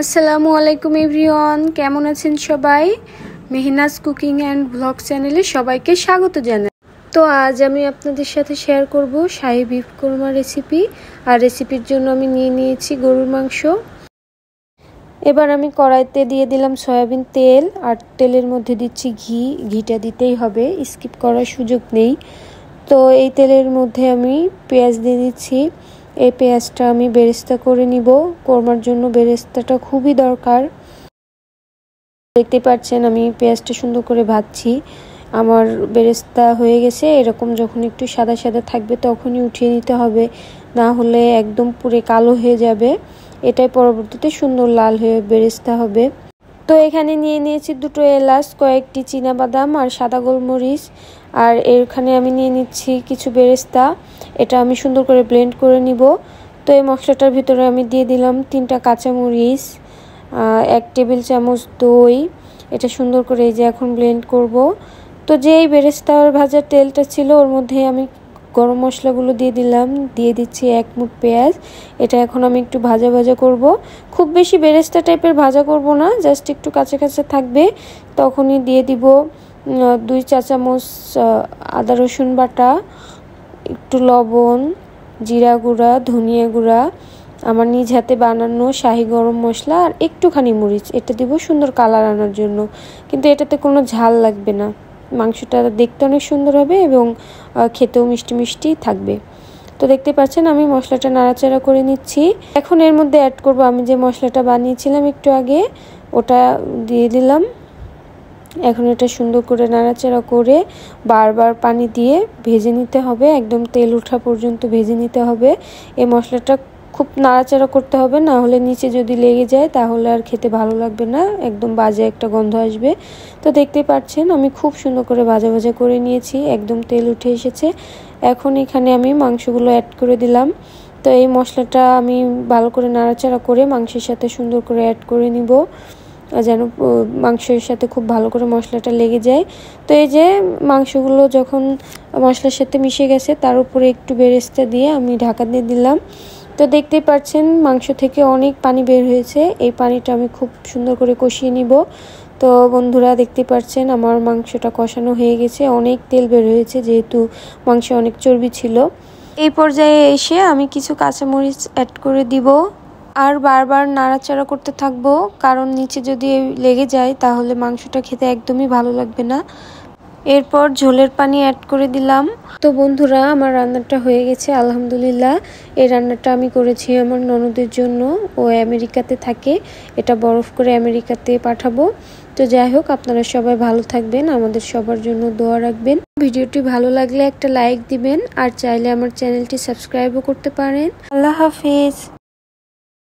আসসালামু আলাইকুম এভরিওয়ান, কেমন আছেন সবাই? মেহনাজ কুকিং অ্যান্ড ব্লগ চ্যানেলে সবাইকে স্বাগত জানাই। তো আজ আমি আপনাদের সাথে শেয়ার করব শাহী বিফ কোরমা রেসিপি। আর রেসিপির জন্য আমি নিয়েছি গরুর মাংস। এবার আমি কড়াইতে দিয়ে দিলাম সয়াবিন তেল, আর তেলের মধ্যে দিচ্ছি ঘি। ঘিটা দিতেই হবে, স্কিপ করার সুযোগ নেই। তো এই তেলের মধ্যে আমি পেঁয়াজ দিয়ে দিচ্ছি। এই পেঁয়াজটা আমি বেরেস্তা করে নিব। কোরমার জন্য বেরেস্তাটা খুবই দরকার। দেখতে পাচ্ছেন আমি পেঁয়াজটা সুন্দর করে ভাজছি। আমার বেরেস্তা হয়ে গেছে। এরকম যখন একটু সাদা সাদা থাকবে তখনই উঠিয়ে নিতে হবে, না হলে একদম পুরো কালো হয়ে যাবে। এটাই পরবর্তীতে সুন্দর লাল হয়ে বেরেস্তা হবে। তো এখানে নিয়েছি দুটো এলাচ, কয়েকটি চীনাবাদাম আর সাদা গোলমরিচ। আর এখানে আমি নিয়ে নিচ্ছি কিছু বেরেস্তা। এটা আমি সুন্দর করে ব্লেন্ড করে নিব। তো এই মশলাটার ভিতরে আমি দিয়ে দিলাম 3টা কাঁচামরিচ, 1 টেবিল চামচ দই। এটা সুন্দর করে এই যে এখন ব্লেন্ড করব। তো যেই বেরেস্তার ভাজার তেলটা ছিল ওর মধ্যে আমি গরম মশলাগুলো দিয়ে দিলাম। দিয়ে দিচ্ছি 1 মুঠ পেঁয়াজ। এটা এখন আমি একটু ভাজা ভাজা করব। খুব বেশি বেরেস্তা টাইপের ভাজা করব না, জাস্ট একটু কাঁচা কাঁচা থাকবে। তখনই দিয়ে দিব 2 চা চামচ আদা রসুন বাটা, একটু লবণ, জিরা গুঁড়া, ধনিয়া গুঁড়া, আমার নিজ হাতে বানানো শাহী গরম মশলা, আর একটুখানি মরিচ। এটা দিব সুন্দর কালার আনার জন্য, কিন্তু এটাতে কোনো ঝাল লাগবে না। মাংসটা দেখতে অনেক সুন্দর হবে এবং খেতেও মিষ্টি মিষ্টি থাকবে। তো দেখতে পাচ্ছেন আমি মশলাটা নাড়াচাড়া করে নিচ্ছি। এখন এর মধ্যে অ্যাড করব আমি যে মশলাটা বানিয়েছিলাম একটু আগে, ওটা দিয়ে দিলাম। এখন এটা সুন্দর করে নাড়াচাড়া করে বারবার পানি দিয়ে ভেজে নিতে হবে, একদম তেল ওঠা পর্যন্ত ভেজে নিতে হবে। এই মশলাটা খুব নাড়াচাড়া করতে হবে, না হলে নিচে যদি লেগে যায় তাহলে আর খেতে ভালো লাগবে না, একদম বাজে একটা গন্ধ আসবে। তো দেখতে পাচ্ছেন আমি খুব সুন্দর করে ভাজা ভাজা করে নিয়েছি, একদম তেল উঠে এসেছে। এখন এখানে আমি মাংসগুলো অ্যাড করে দিলাম। তো এই মশলাটা আমি ভালো করে নাড়াচাড়া করে মাংসের সাথে সুন্দর করে অ্যাড করে নিব, যেন মাংসের সাথে খুব ভালো করে মশলাটা লেগে যায়। তো এই যে মাংসগুলো যখন মশলার সাথে মিশে গেছে তার উপরে একটু বেরেস্তা দিয়ে আমি ঢাকা দিয়ে দিলাম। তো দেখতেই পাচ্ছেন মাংস থেকে অনেক পানি বের হয়েছে। এই পানিটা আমি খুব সুন্দর করে কষিয়ে নিব। তো বন্ধুরা দেখতে পাচ্ছেন আমার মাংসটা কষানো হয়ে গেছে, অনেক তেল বের হয়েছে যেহেতু মাংসে অনেক চর্বি ছিল। এই পর্যায়ে এসে আমি কিছু কাঁচামরিচ অ্যাড করে দিব, আর বারবার নাড়াচাড়া করতে থাকবো, কারণ নিচে যদি লেগে যায় তাহলে মাংসটা খেতে একদমই ভালো লাগবে না। এরপর ঝোলের পানি অ্যাড করে দিলাম। তো বন্ধুরা আমার রান্নাটা হয়ে গেছে আলহামদুলিল্লাহ। এই রান্নাটা আমি করেছি আমার ননদের জন্য, ও আমেরিকাতে থাকে। এটা বরফ করে আমেরিকাতে পাঠাবো। তো যাই হোক, আপনারা সবাই ভালো থাকবেন, আমাদের সবার জন্য দোয়া রাখবেন। ভিডিওটি ভালো লাগলে একটা লাইক দিবেন, আর চাইলে আমার চ্যানেলটি সাবস্ক্রাইবও করতে পারেন। আল্লাহ হাফেজ।